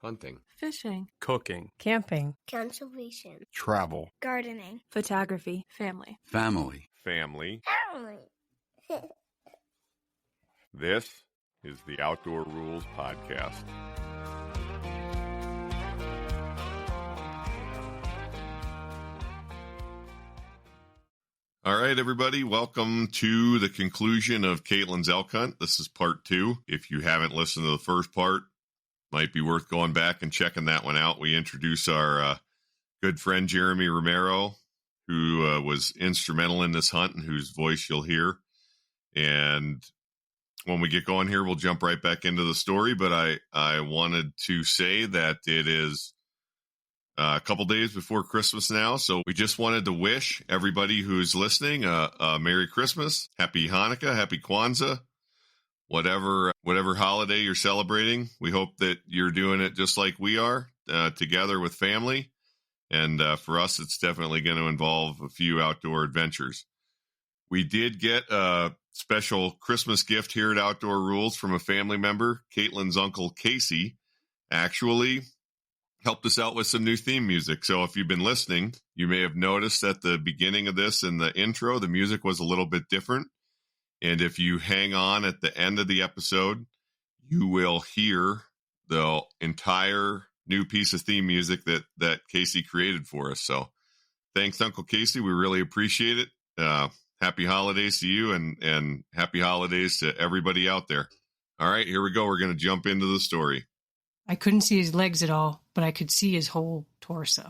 hunting, fishing, cooking, camping, conservation, travel, gardening, photography, family. family. Family. family. This is the Outdoor Rules Podcast. All right, everybody, welcome to the conclusion of Caitlin's elk hunt. This is part 2. If you haven't listened to the first part, might be worth going back and checking that one out. We introduce our good friend Jeremy Romero, who was instrumental in this hunt and whose voice you'll hear. And when we get going here, we'll jump right back into the story. But I wanted to say that it is a couple days before Christmas now, so we just wanted to wish everybody who's listening a Merry Christmas, Happy Hanukkah, Happy Kwanzaa, whatever holiday you're celebrating. We hope that you're doing it just like we are, together with family. And for us, it's definitely going to involve a few outdoor adventures. We did get a special Christmas gift here at Outdoor Rules from a family member. Caitlin's uncle Casey actually helped us out with some new theme music. So if you've been listening, you may have noticed at the beginning of this and the intro, the music was a little bit different. And if you hang on at the end of the episode, you will hear the entire new piece of theme music that Casey created for us. So thanks, Uncle Casey. We really appreciate it. Happy holidays to you and happy holidays to everybody out there. All right, here we go. We're going to jump into the story. I couldn't see his legs at all, but I could see his whole torso.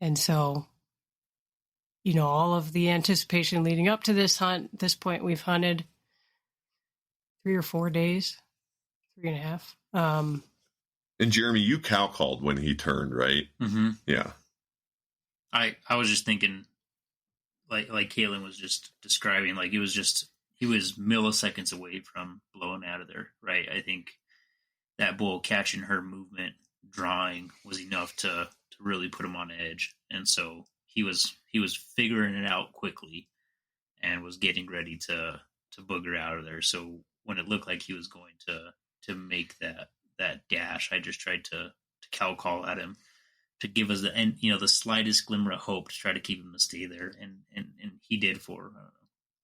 And so, all of the anticipation leading up to this hunt, at this point we've hunted 3 or 4 days, 3.5. And Jeremy, you cow called when he turned, right? Mm-hmm. Yeah. I was just thinking, like Caitlin was just describing, like he was milliseconds away from blowing out of there, right? I think that bull catching her movement, drawing, was enough to really put him on edge. And so he was figuring it out quickly and was getting ready to booger out of there. So when it looked like he was going to make that dash, I just tried to cow call at him to give us the slightest glimmer of hope to try to keep him to stay there. And he did for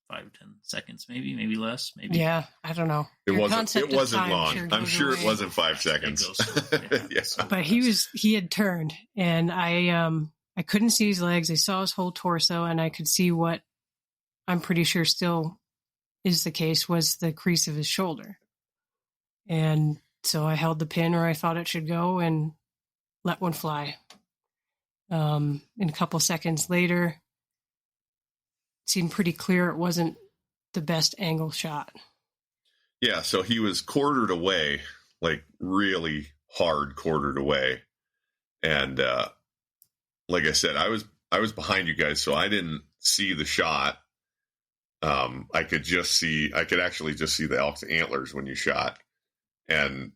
5 or 10 seconds, maybe less. Maybe. Yeah, I don't know. It wasn't long. I'm sure it wasn't 5 seconds. Yes. But he had turned, and I couldn't see his legs. I saw his whole torso, and I could see what I'm pretty sure still is the case was the crease of his shoulder. And so I held the pin where I thought it should go and let one fly. And a couple seconds later, it seemed pretty clear it wasn't the best angle shot. Yeah, so he was quartered away, like really hard quartered away. And like I said, I was behind you guys, so I didn't see the shot. I could actually just see the elk's antlers when you shot. And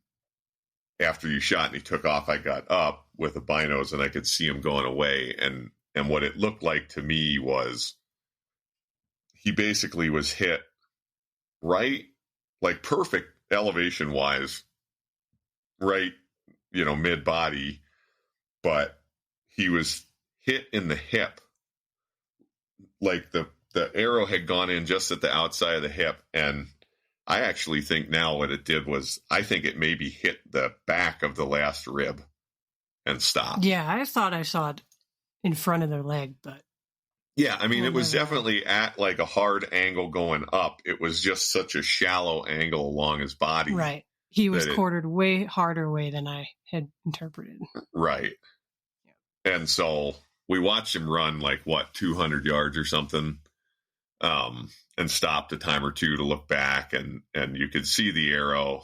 after you shot and he took off, I got up with the binos and I could see him going away. And what it looked like to me was he basically was hit right, like perfect elevation wise, right, mid body, but he was hit in the hip. Like the arrow had gone in just at the outside of the hip. And I actually think now what it did was, I think it maybe hit the back of the last rib and stopped. Yeah, I thought I saw it in front of their leg, but. Yeah, I mean, it was definitely at like a hard angle going up. It was just such a shallow angle along his body. Right. He was quartered way harder way than I had interpreted. Right. Yeah. And so we watched him run 200 yards or something, and stopped a time or two to look back, and you could see the arrow,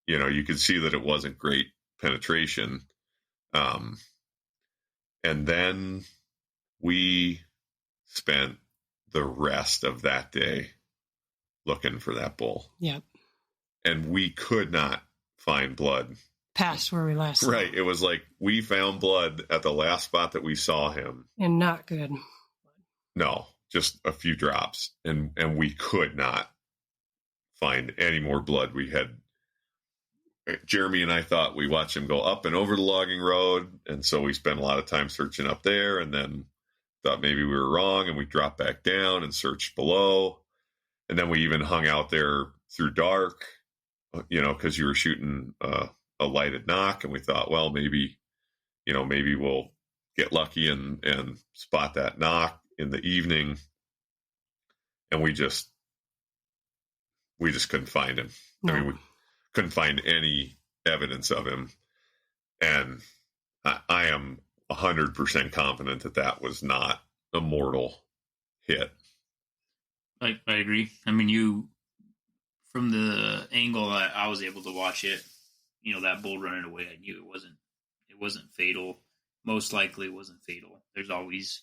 you could see that it wasn't great penetration. And then we spent the rest of that day looking for that bull. Yep. And we could not find blood. Past where we last saw. Right. It was like we found blood at the last spot that we saw him. And not good. No, just a few drops. And we could not find any more blood. We had Jeremy and I thought we watched him go up and over the logging road, and so we spent a lot of time searching up there, and then thought maybe we were wrong, and we dropped back down and searched below, and then we even hung out there through dark, because you were shooting a lighted knock, and we thought, well, maybe we'll get lucky and spot that knock in the evening, and we just couldn't find him. No. I mean, we couldn't find any evidence of him, and I am 100% confident that was not a mortal hit. I agree. I mean, from the angle that I was able to watch it, that bull running away, I knew it wasn't fatal. Most likely it wasn't fatal. There's always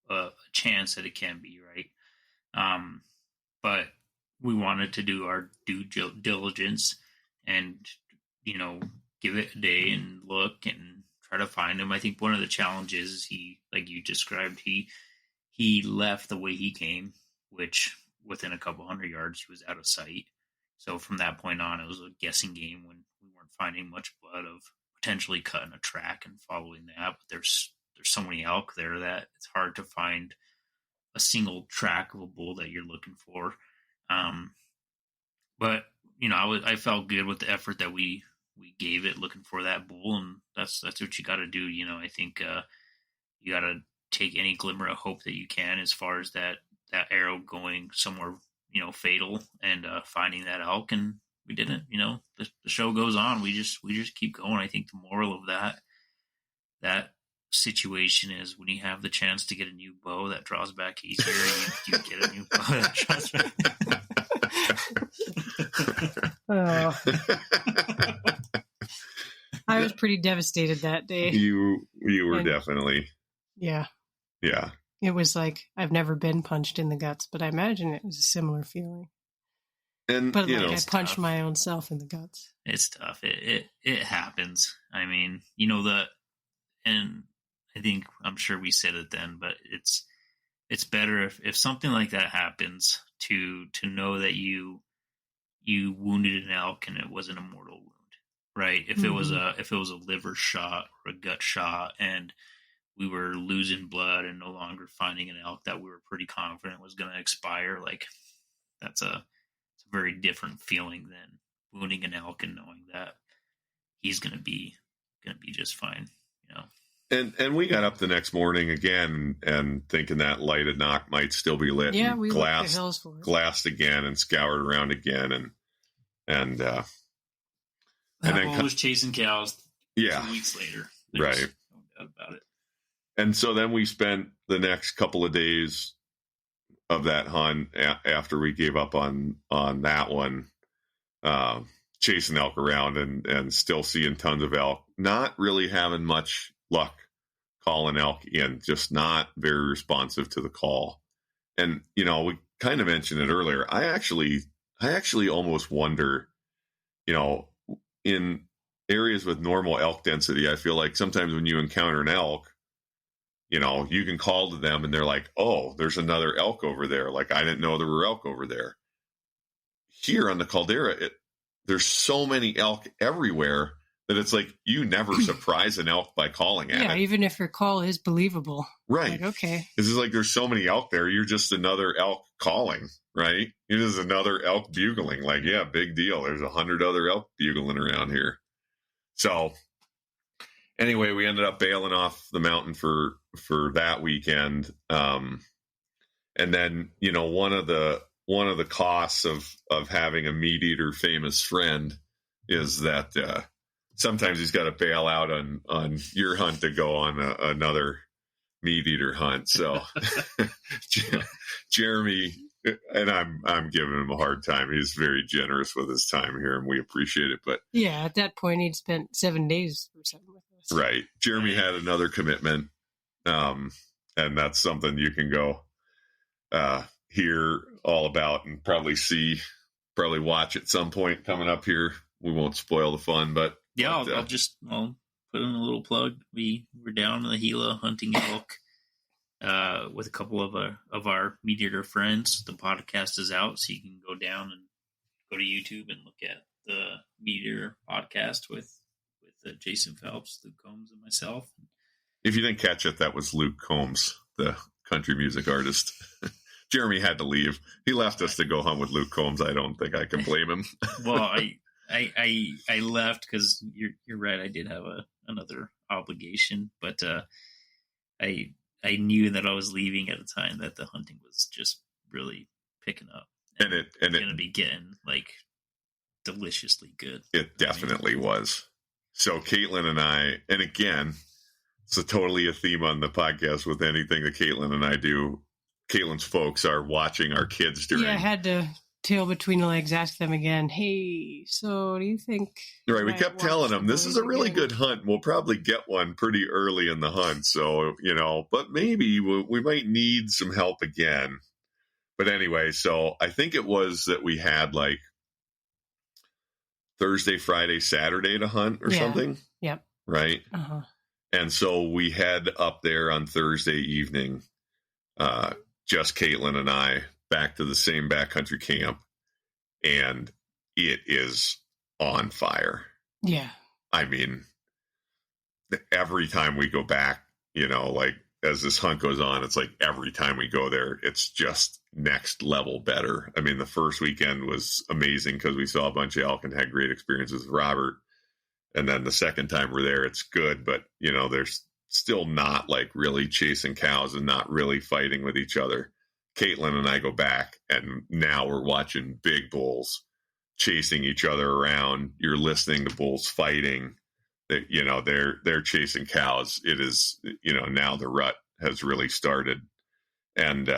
a chance that it can be, right? But we wanted to do our due diligence and, give it a day and look and try to find him. I think one of the challenges is he, like you described, he left the way he came, which within a couple hundred yards, he was out of sight. So from that point on, it was a guessing game when we weren't finding much blood of potentially cutting a track and following that. But there's so many elk there that it's hard to find a single track of a bull that you're looking for. But I felt good with the effort that we gave it looking for that bull, and that's what you got to do. I think you got to take any glimmer of hope that you can as far as that arrow going somewhere fatal and finding that elk, and we didn't. The show goes on. We just keep going. I think the moral of that situation is when you have the chance to get a new bow that draws back easier, you get a new bow that draws back. Oh. I was pretty devastated that day. You were definitely. Yeah. Yeah. It was like I've never been punched in the guts, but I imagine it was a similar feeling. And but I punched tough. my own self in the guts. It's tough. It happens. I mean, and I'm sure we said it then, but it's better if something like that happens to know that you wounded an elk and it wasn't a mortal wound, right? If it was a liver shot or a gut shot and we were losing blood and no longer finding an elk that we were pretty confident was going to expire, like it's a very different feeling than wounding an elk and knowing that he's going to be just fine, And we got up the next morning again and thinking that lighted knock might still be lit. Yeah, we glassed, looked the hills for it. Glassed again and scoured around again and that bull was chasing cows. 2 weeks later, right? No doubt about it. And so then we spent the next couple of days of that hunt after we gave up on that one, chasing elk around and still seeing tons of elk. Not really having much luck calling elk in, just not very responsive to the call. And we kind of mentioned it earlier. I actually almost wonder, in areas with normal elk density, I feel like sometimes when you encounter an elk, you can call to them and they're like, oh, there's another elk over there. Like, I didn't know there were elk over there. Here on the Caldera, there's so many elk everywhere that it's like you never surprise an elk by calling at it. Yeah, even if your call is believable. Right. Like, okay. It's just like there's so many elk there. You're just another elk calling, right? You're just another elk bugling. Like, yeah, big deal. There's 100 other elk bugling around here. So anyway, we ended up bailing off the mountain for that weekend. And then, one of the costs of having a meat eater famous friend is that sometimes he's got to bail out on your hunt to go on another meat eater hunt. So Jeremy, and I'm giving him a hard time. He's very generous with his time here, and we appreciate it. But yeah, at that point, he'd spent 7 days or something with us. Right. Jeremy had another commitment, and that's something you can go hear all about and probably watch at some point coming up here. We won't spoil the fun, but yeah, I'll put in a little plug. We were down in the Gila hunting elk with a couple of our meat eater friends. The podcast is out, so you can go down and go to YouTube and look at the Meteor podcast with Jason Phelps, Luke Combs, and myself. If you didn't catch it, that was Luke Combs, the country music artist. Jeremy had to leave. He left us to go hunt with Luke Combs. I don't think I can blame him. Well, I left because you're right. I did have another obligation, but I knew that I was leaving at a time that the hunting was just really picking up, and it's going to be getting like deliciously good. It definitely was. So Caitlin and I, and again, it's totally a theme on the podcast with anything that Caitlin and I do. Caitlin's folks are watching our kids during. Yeah, I had to tail between the legs, ask them again, hey, so do you think... Right, we kept telling them, this is a really good hunt. We'll probably get one pretty early in the hunt. So, but maybe we might need some help again. But anyway, so I think it was that we had like Thursday, Friday, Saturday to hunt or something. Yep. Right? Uh-huh. And so we head up there on Thursday evening, just Caitlin and I, back to the same backcountry camp, and it is on fire. Yeah. I mean, every time we go back, like as this hunt goes on, it's like every time we go there, it's just next level better. I mean, the first weekend was amazing because we saw a bunch of elk and had great experiences with Robert. And then the second time we're there, it's good, but there's still not like really chasing cows and not really fighting with each other. Caitlin and I go back, and now we're watching big bulls chasing each other around. You're listening to bulls fighting. They're chasing cows. It is, now the rut has really started. And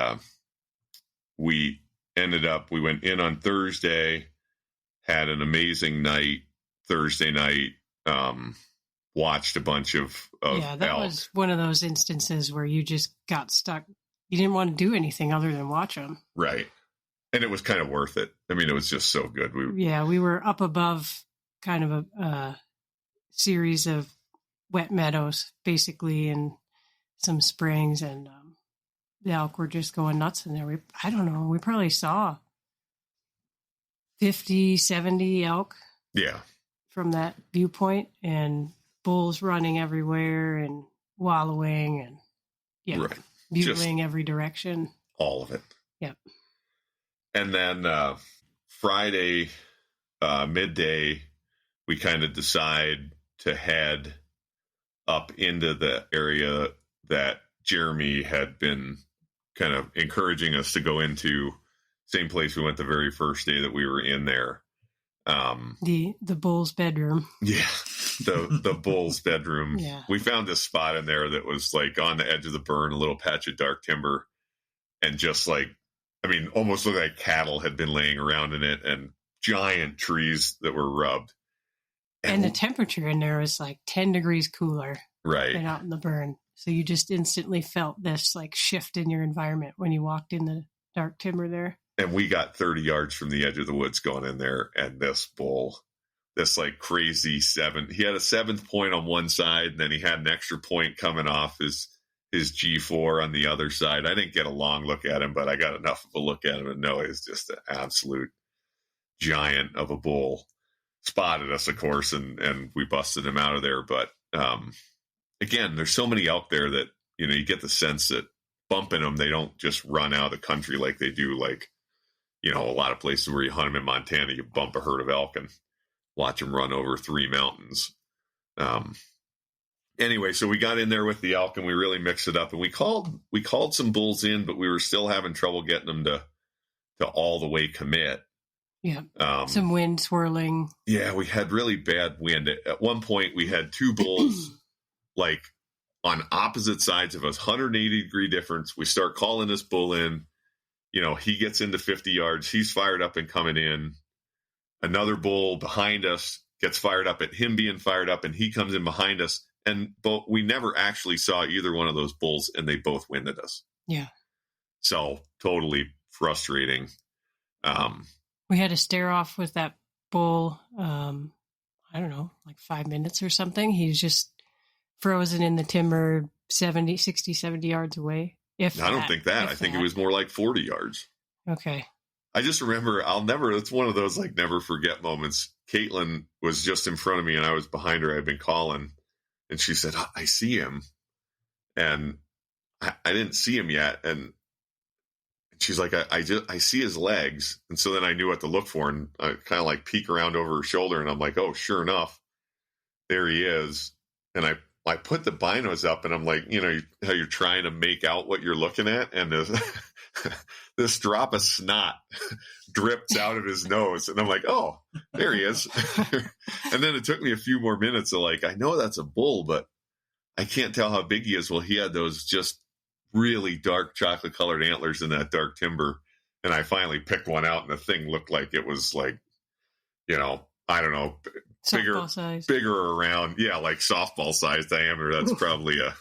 we went in on Thursday, had an amazing night Thursday night, watched a bunch of yeah, that elk. Was one of those instances where you just got stuck. You didn't want to do anything other than watch them. Right. And it was kind of worth it. I mean, it was just so good. We were up above kind of a series of wet meadows, basically, and some springs, and the elk were just going nuts in there. I don't know. We probably saw 50, 70 elk. Yeah. From that viewpoint, and bulls running everywhere and wallowing and right. bugling every direction. All of it. Yep. And then Friday midday, we kind of decide to head up into the area that Jeremy had been kind of encouraging us to go into. Same place we went the very first day that we were in there. The bull's bedroom. Yeah, the bull's bedroom. Yeah. We found this spot in there that was like on the edge of the burn, a little patch of dark timber, and just like, I mean, almost looked like cattle had been laying around in it, and giant trees that were rubbed. And the temperature in there was like 10 degrees cooler than out in the burn. So you just instantly felt this like shift in your environment when you walked in the dark timber there. And we got 30 yards from the edge of the woods going in there, and this bull, this like crazy he had a 7th point on one side, and then he had an extra point coming off his G4 on the other side. I didn't get a long look at him, but I got enough of a look at him and know he's just an absolute giant of a bull. Spotted us, of course, and we busted him out of there. But again, there's so many elk there that, you get the sense that bumping them, they don't just run out of the country like they do, like, a lot of places where you hunt them in Montana, you bump a herd of elk and watch them run over 3 mountains. Anyway, so we got in there with the elk and we really mixed it up, and we called some bulls in, but we were still having trouble getting them to all the way commit. Yeah. Some wind swirling. Yeah, we had really bad wind. At one point we had 2 bulls like on opposite sides of us, 180-degree difference. We start calling this bull in. He gets into 50 yards. He's fired up and coming in. Another bull behind us gets fired up at him being fired up, and he comes in behind us. And we never actually saw either one of those bulls, and they both winded us. Yeah. So totally frustrating. We had to stare off with that bull, I don't know, like 5 minutes or something. He's just frozen in the timber 60, 70 yards away. I don't think that. I think it was more like 40 yards. Okay. I just remember, it's one of those like never forget moments. Caitlin was just in front of me and I was behind her. I'd been calling and she said, I see him. And I didn't see him yet. And she's like, I see his legs. And so then I knew what to look for. And I kind of like peek around over her shoulder and I'm like, oh, sure enough, there he is. And I put the binos up and I'm like, how you're trying to make out what you're looking at. And this drop of snot drips out of his nose. And I'm like, oh, there he is. And then it took me a few more minutes of like, I know that's a bull, but I can't tell how big he is. Well, he had those just really dark chocolate colored antlers in that dark timber. And I finally picked one out and the thing looked like it was like, I don't know, bigger around. Yeah. Like softball size diameter. That's probably a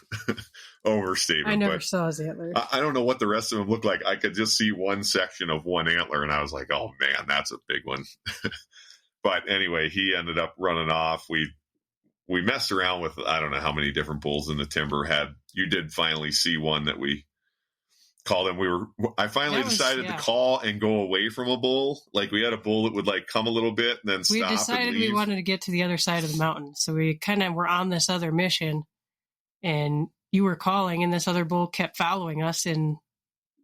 overstatement. I never saw his antlers. I don't know what the rest of them look like. I could just see one section of one antler and I was like, oh man, that's a big one. But anyway, he ended up running off. We messed around with, I don't know how many different bulls in the timber you did finally see one that we called him. I finally decided to call and go away from a bull. Like we had a bull that would like come a little bit and then stop. We decided we wanted to get to the other side of the mountain. So we kind of were on this other mission and you were calling and this other bull kept following us in,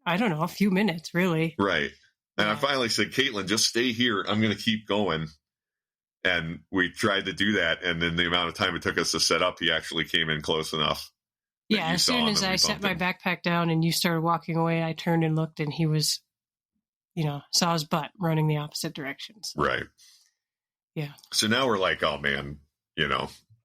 I don't know, a few minutes really. Right. And I finally said, Caitlin, just stay here. I'm going to keep going. And we tried to do that. And then the amount of time it took us to set up, he actually came in close enough. Yeah, as soon as I set my backpack down and you started walking away, I turned and looked and he was, saw his butt running the opposite direction. So. Right. Yeah. So now we're like, oh man,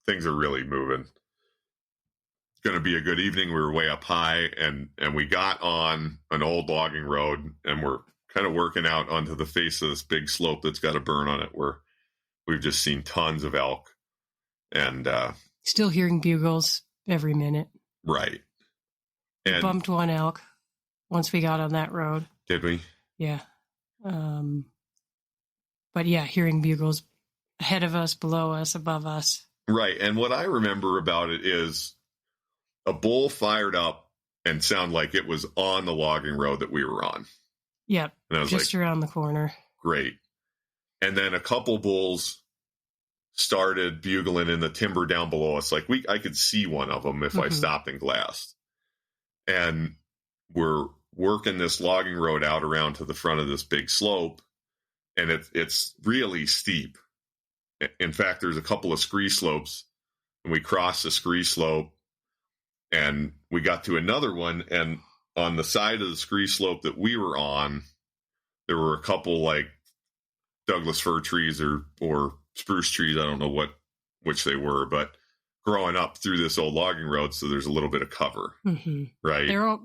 things are really moving. It's going to be a good evening. We were way up high and we got on an old logging road and we're kind of working out onto the face of this big slope that's got a burn on it where we've just seen tons of elk and still hearing bugles every minute. Right. And we bumped one elk once we got on that road. Did we? Yeah. But yeah, hearing bugles ahead of us, below us, above us. Right. And what I remember about it is a bull fired up and sounded like it was on the logging road that we were on. Yep. And I was just around the corner. Great. And then a couple bulls started bugling in the timber down below us. Like I could see one of them if I stopped and glassed. And we're working this logging road out around to the front of this big slope. And it's really steep. In fact, there's a couple of scree slopes and we crossed the scree slope and we got to another one. And on the side of the scree slope that we were on, there were a couple like Douglas fir trees or spruce trees. I don't know which they were, but growing up through this old logging road. So there's a little bit of cover, right? They're all,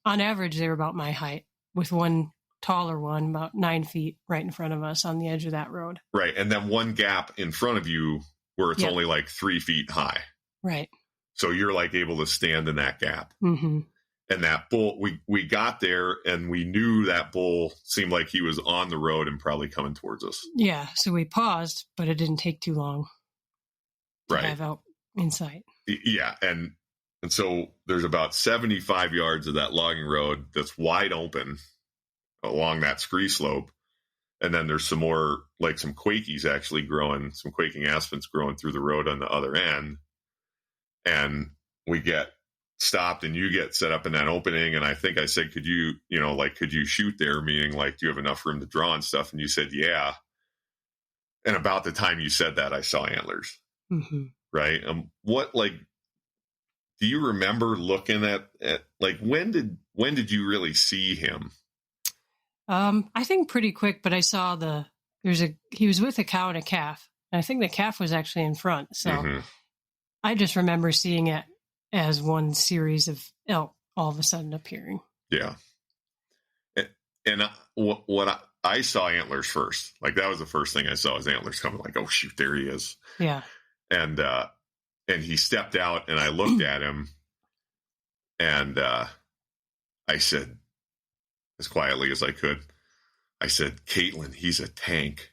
on average, they were about my height with one taller one, about 9 feet right in front of us on the edge of that road. Right. And then one gap in front of you where it's only like 3 feet high. Right. So you're like able to stand in that gap. Mm-hmm. And that bull, we got there and we knew that bull seemed like he was on the road and probably coming towards us. Yeah. So we paused, but it didn't take too long to have out in sight. Yeah. And so there's about 75 yards of that logging road that's wide open along that scree slope. And then there's some more, like some quakies actually growing, some quaking aspens growing through the road on the other end. And we get stopped and you get set up in that opening. And I think I said, could you shoot there? Meaning like, do you have enough room to draw and stuff? And you said, yeah. And about the time you said that, I saw antlers. Mm-hmm. Right. Do you remember looking at like, when did you really see him? I think pretty quick, but I saw he was with a cow and a calf. And I think the calf was actually in front. So I just remember seeing it as one series of elk all of a sudden appearing. Yeah. And I saw antlers first. Like that was the first thing I saw was antlers coming like, oh shoot, there he is. Yeah. And he stepped out and I looked at him and I said, as quietly as I could, I said, Caitlin, he's a tank.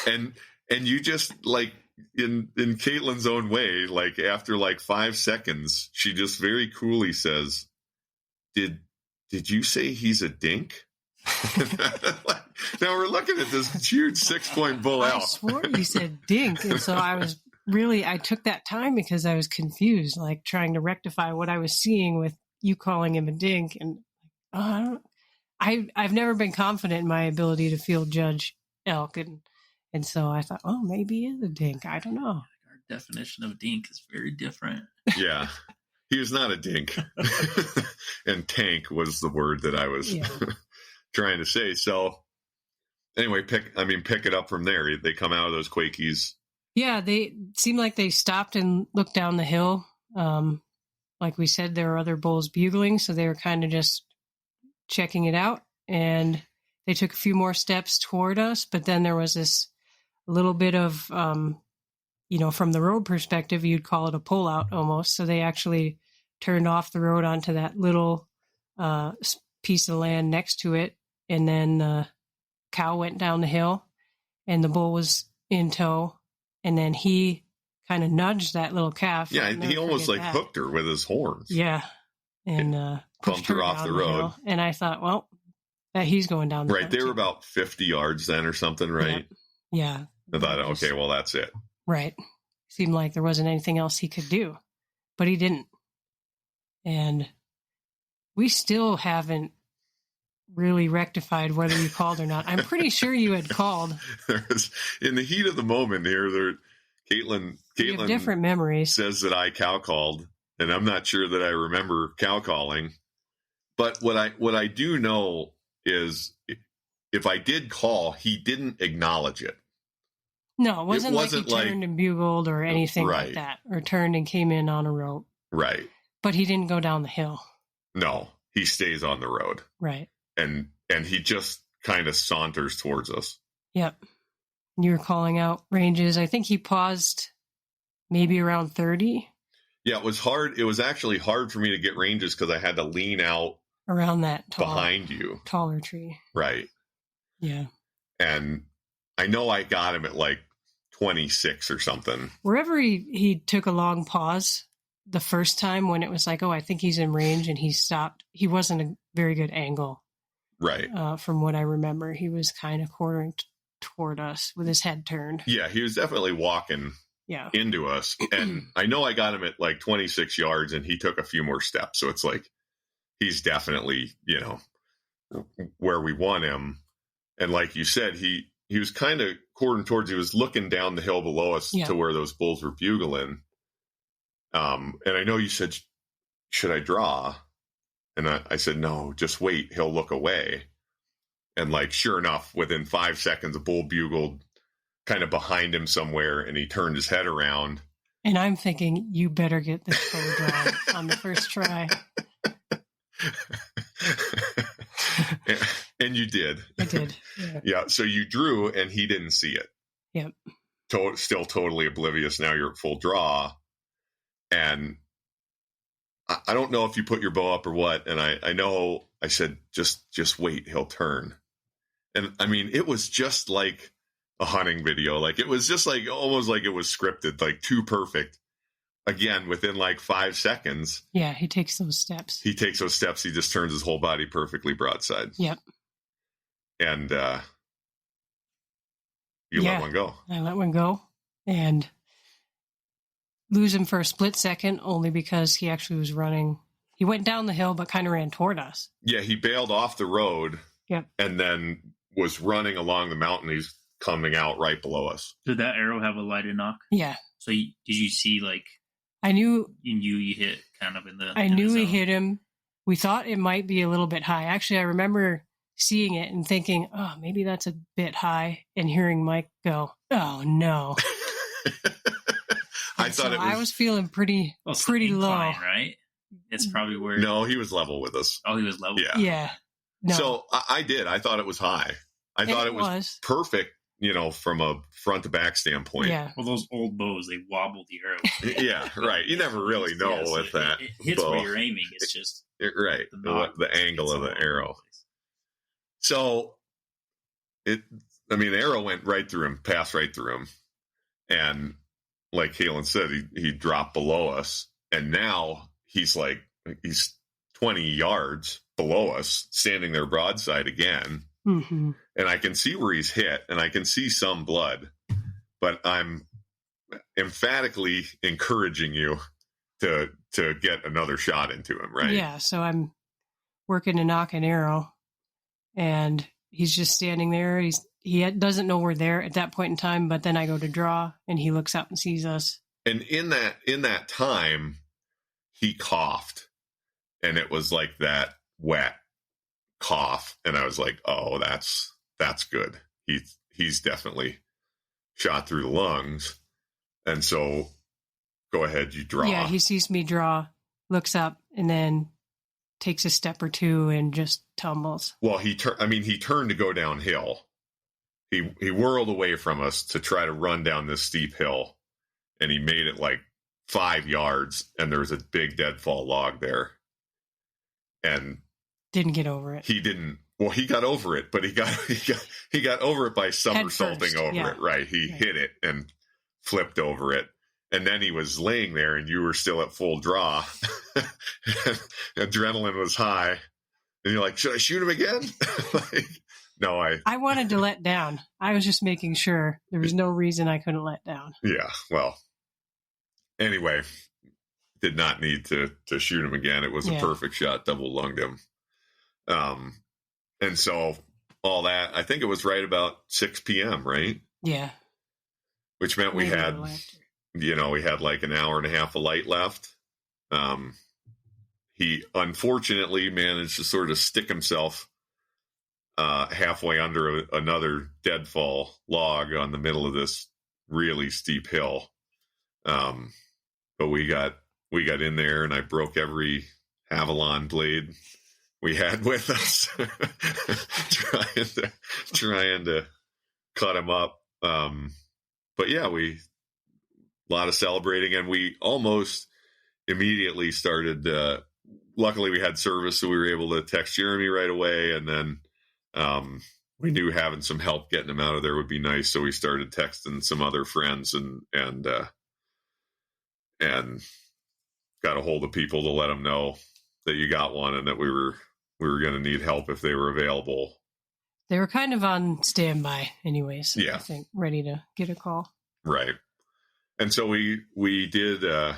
and you just like in Caitlin's own way, like after like 5 seconds, she just very coolly says, did you say he's a dink? Now we're looking at this huge 6-point bull I elk. swore you said Dink, and so I took that time because I was confused, like trying to rectify what I was seeing with you calling him a Dink, and I've never been confident in my ability to field judge elk, and so I thought, oh, maybe he is a Dink. I don't know. Our definition of dink is very different. Yeah. He was not a dink. And tank was the word that I was trying to say. So anyway, pick it up from there. They come out of those Quakies. Yeah, they seemed like they stopped and looked down the hill. Like we said, there were other bulls bugling, so they were kind of just checking it out. And they took a few more steps toward us, but then there was this little bit of, from the road perspective, you'd call it a pullout almost. So they actually turned off the road onto that little piece of land next to it. And then the cow went down the hill and the bull was in tow. And then he kind of nudged that little calf. Yeah, he almost hooked her with his horns. Yeah. And bumped her off the road. And I thought, well, that he's going down the right. They were about 50 yards then or something, right? Yeah. I thought, okay, well, that's it. Right. Seemed like there wasn't anything else he could do, but he didn't. And we still haven't really rectified whether you called or not. I'm pretty sure you had called. In the heat of the moment here, Caitlin have different memories. Says that I cow called, and I'm not sure that I remember cow calling. But what I do know is if I did call, he didn't acknowledge it. No, it wasn't like he turned and bugled or anything like that, or turned and came in on a rope. Right. But he didn't go down the hill. No, he stays on the road. Right. And he just kind of saunters towards us. Yep. You were calling out ranges. I think he paused maybe around 30. Yeah, it was hard. It was actually hard for me to get ranges because I had to lean out around that behind you. Taller tree. Right. Yeah. And I know I got him at like 26 or something. Wherever he took a long pause the first time when it was like, oh, I think he's in range, and he stopped. He wasn't a very good angle. Right. From what I remember, he was kind of quartering toward us with his head turned. Yeah, he was definitely walking into us. And I know I got him at like 26 yards, and he took a few more steps. So it's like he's definitely, where we want him. And like you said, he was kind of quartering towards, he was looking down the hill below us to where those bulls were bugling. And I know you said, should I draw? And I said, no, just wait. He'll look away. And like, sure enough, within 5 seconds, a bull bugled kind of behind him somewhere, and he turned his head around. And I'm thinking, you better get this full drawn on the first try. And you did. I did. Yeah. So you drew, and he didn't see it. Yep. Still totally oblivious. Now you're at full draw. And I don't know if you put your bow up or what. And I know I said, just wait, he'll turn. And I mean, it was just like a hunting video. Like it was just like, almost like it was scripted, like too perfect. Again, within like 5 seconds. Yeah. He takes those steps. He just turns his whole body perfectly broadside. Yep. And you let one go. I let one go and lose him for a split second, only because he actually was running. He went down the hill, but kind of ran toward us. Yeah, he bailed off the road. Yep. And then was running along the mountain. He's coming out right below us. Did that arrow have a lighted knock? Yeah. So did you see like? I knew. You hit kind of in the. I knew he hit him. We thought it might be a little bit high. Actually, I remember seeing it and thinking, oh, maybe that's a bit high, and hearing Mike go, oh no. I thought I was feeling pretty low. Incline, right? It's probably where. No, he was level with us. Oh, he was level. Yeah. No. So I did. I thought it was high. I thought it was perfect, from a front to back standpoint. Yeah. Well, those old bows, they wobble the arrow. Yeah, right. You never really know with that. It hits bow. where you're aiming. It's just right. The angle of the arrow. So the arrow went right through him, passed right through him, and like Kaylin said, he dropped below us, and now he's 20 yards below us, standing there broadside again. Mm-hmm. And I can see where he's hit, and I can see some blood, but I'm emphatically encouraging you to get another shot into him, right? Yeah, so I'm working to knock an arrow, and he's just standing there. He doesn't know we're there at that point in time, but then I go to draw, and he looks up and sees us. And in that time, he coughed, and it was like that wet cough, and I was like, oh, that's good. He's definitely shot through the lungs. And so go ahead, you draw. Yeah, he sees me draw, looks up, and then takes a step or two and just tumbles. Well, he turned to go downhill. He whirled away from us to try to run down this steep hill, and he made it like 5 yards, and there was a big deadfall log there. And didn't get over it. He didn't. Well, he got over it, but he got over it by somersaulting over it. Right, he hit it and flipped over it, and then he was laying there, and you were still at full draw. Adrenaline was high, and you're like, "Should I shoot him again?" No, I wanted to let down. I was just making sure there was no reason I couldn't let down. Yeah. Well, anyway, did not need to shoot him again. It was a perfect shot, double lunged him. And so all that, I think it was right about 6 p.m., right? Yeah. Which meant we had like an hour and a half of light left. He unfortunately managed to sort of stick himself halfway under another deadfall log on the middle of this really steep hill. But we got in there, and I broke every Avalon blade we had with us, trying to cut him up. But yeah, a lot of celebrating, and we almost immediately started. Luckily, we had service, so we were able to text Jeremy right away, and then we knew having some help getting him out of there would be nice, so we started texting some other friends and got a hold of people to let them know that you got one and that we were going to need help if they were available. They were kind of on standby anyways. Yeah. I think ready to get a call. Right. And so we did, I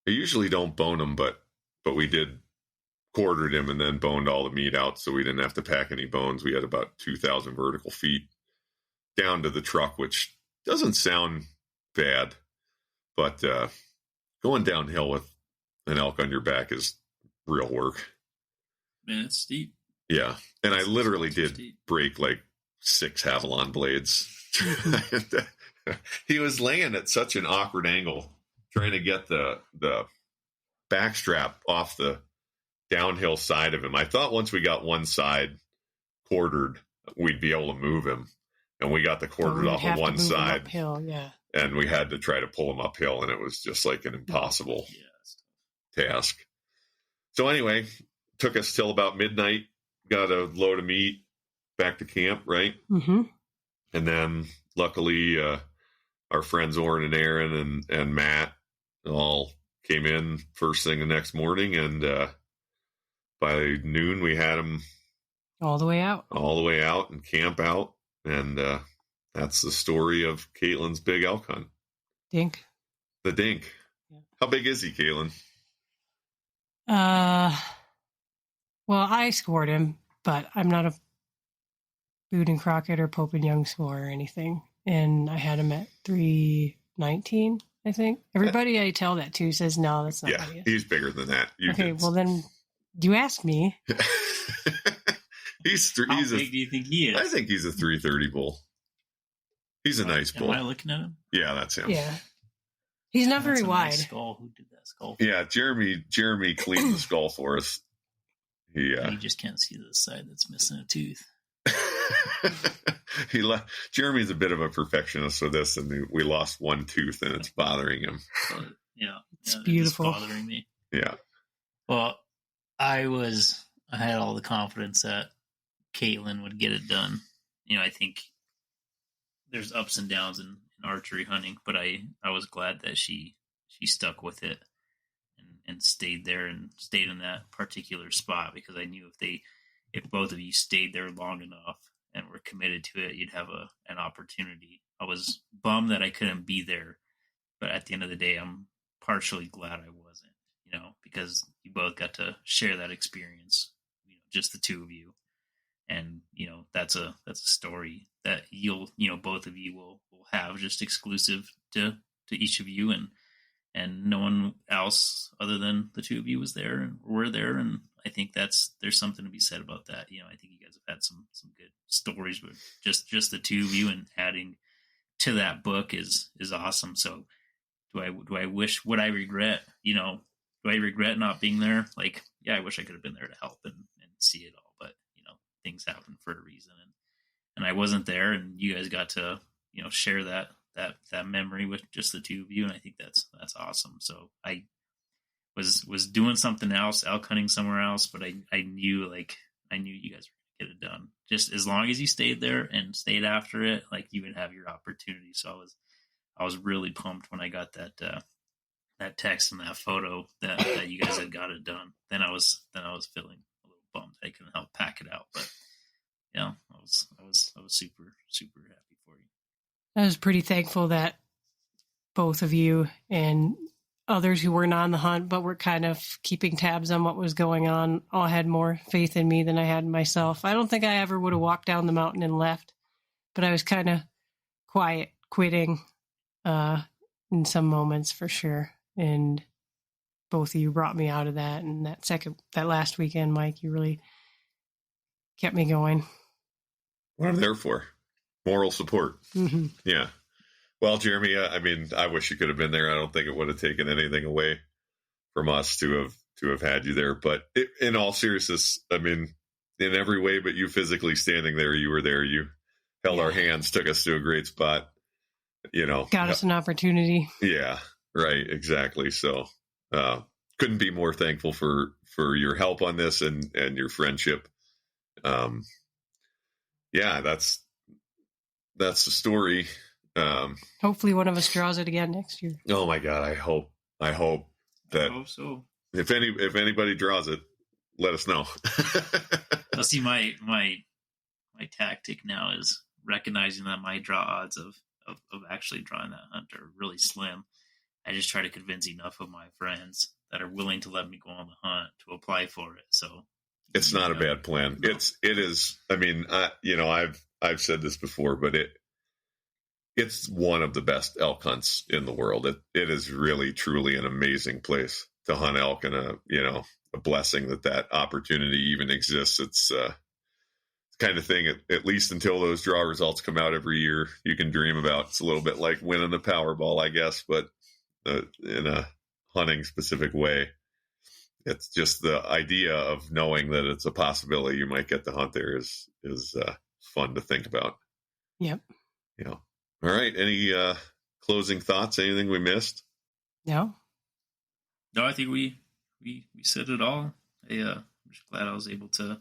usually don't bone them, but we did quartered him and then boned all the meat out, so we didn't have to pack any bones. We had about 2,000 vertical feet down to the truck, which doesn't sound bad, but going downhill with an elk on your back is real work. Man, it's steep. Yeah. And I literally did break like 6 Avalon blades. He was laying at such an awkward angle, trying to get the backstrap off the downhill side of him. I thought once we got one side quartered, we'd be able to move him. And we got the quartered off of one side. Uphill, yeah. And we had to try to pull him uphill, and it was just like an impossible task. So anyway, took us till about midnight, got a load of meat back to camp, right? Mm-hmm. And then luckily our friends Oren and Aaron and Matt all came in first thing the next morning, and by noon we had them all the way out and camp out. And that's the story of Caitlin's big elk hunt. Dink. The Dink. Yeah. How big is he, Caitlin? Well, I scored him, but I'm not a Boone and Crockett or Pope and Young score or anything. And I had him at 319, I think. Everybody I tell that to says, no, that's not what he is. He's bigger than that. Well, then you ask me. How big do you think he is? I think he's a 330 bull. He's a nice bull. Am I looking at him? Yeah, that's him. Yeah. He's not very wide. Nice skull. Who did that skull? Yeah, Jeremy cleaned the skull for us. You just can't see the side that's missing a tooth. Jeremy's a bit of a perfectionist with this, and we lost one tooth, and it's bothering him. It's beautiful. It's bothering me. Yeah. Well, I had all the confidence that Caitlin would get it done. I think there's ups and downs in archery hunting, but I was glad that she stuck with it, and and stayed there and stayed in that particular spot, because I knew if both of you stayed there long enough and were committed to it, you'd have an opportunity. I was bummed that I couldn't be there, but at the end of the day, I'm partially glad I wasn't, because you both got to share that experience, just the two of you. And, that's a story that both of you will have, just exclusive to each of you, and no one else other than the two of you was there and were there. And I think there's something to be said about that. I think you guys have had some good stories, but just the two of you and adding to that book is awesome. So would I regret, do I regret not being there? Like, yeah, I wish I could have been there to help and see it all, but things happen for a reason. And I wasn't there, and you guys got to, share that memory with just the two of you. And I think that's awesome. So I was doing something else, elk hunting somewhere else, but I knew you guys were going to get it done. Just as long as you stayed there and stayed after it, like, you would have your opportunity. So I was really pumped when I got that text and that photo that you guys had got it done. Then I was feeling a little bummed I couldn't help pack it out, but I was super, super happy for you. I was pretty thankful that both of you and others who weren't on the hunt but were kind of keeping tabs on what was going on all had more faith in me than I had in myself. I don't think I ever would have walked down the mountain and left, but I was kind of quiet quitting in some moments for sure. And both of you brought me out of that. And that last weekend, Mike, you really kept me going. What I'm there for. Moral support. Mm-hmm. Yeah. Well, Jeremy, I wish you could have been there. I don't think it would have taken anything away from us to have had you there. But in all seriousness, in every way but you physically standing there, you were there. You held our hands, took us to a great spot. Got us an opportunity. Yeah, right. Exactly. So couldn't be more thankful for your help on this and your friendship. Yeah, that's the story. Hopefully one of us draws it again next year. Oh my God. I hope that I hope so. If anybody draws it, let us know. I'll see my tactic now is recognizing that my draw odds of actually drawing that hunt are really slim. I just try to convince enough of my friends that are willing to let me go on the hunt to apply for it. So it's not a bad plan. No. It is. I've said this before, but it's one of the best elk hunts in the world. It is really, truly an amazing place to hunt elk, and a blessing that opportunity even exists. It's kind of thing, at least until those draw results come out every year, you can dream about. It's a little bit like winning the Powerball, I guess, but in a hunting specific way. It's just the idea of knowing that it's a possibility you might get to hunt there is fun to think about. Yep. All right. Any closing thoughts? Anything we missed? No, I think we said it all. I'm just glad I was able to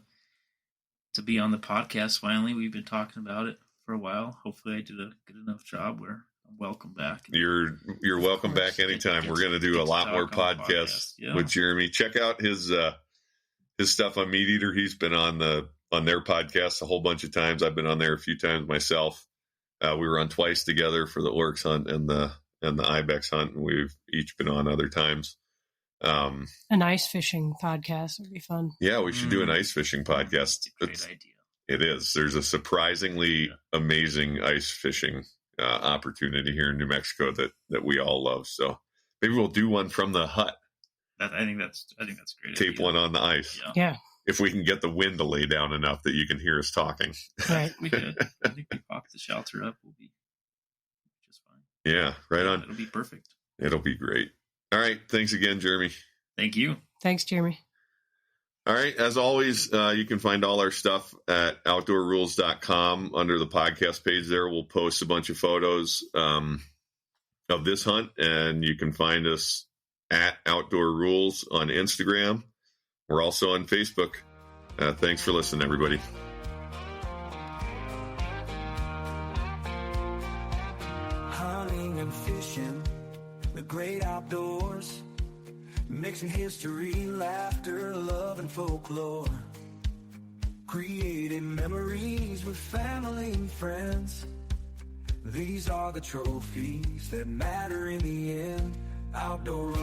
be on the podcast finally. We've been talking about it for a while. Hopefully I did a good enough job where I'm welcome back. You're welcome back anytime. We're going to do a lot more podcasts with Jeremy. Check out his stuff on Meat Eater. He's been on their podcast a whole bunch of times. I've been on there a few times myself. We were on twice together for the Oryx hunt and the Ibex hunt, and we've each been on other times. An ice fishing podcast would be fun. Yeah, we should do an ice fishing podcast. It's a great idea. It is. There's a surprisingly amazing ice fishing opportunity here in New Mexico that we all love. So maybe we'll do one from the hut. I think that's a great Tape idea. one on the ice. Yeah. If we can get the wind to lay down enough that you can hear us talking. Right. We could. I think we pop the shelter up. We'll be just fine. Yeah, right on. It'll be perfect. It'll be great. All right. Thanks again, Jeremy. Thank you. Thanks, Jeremy. All right. As always, you can find all our stuff at outdoorrules.com under the podcast page there. We'll post a bunch of photos of this hunt, and you can find us at Outdoor Rules on Instagram. We're also on Facebook. Thanks for listening, everybody. Hunting and fishing, the great outdoors. Mixing history, laughter, love, and folklore. Creating memories with family and friends. These are the trophies that matter in the end. Outdoor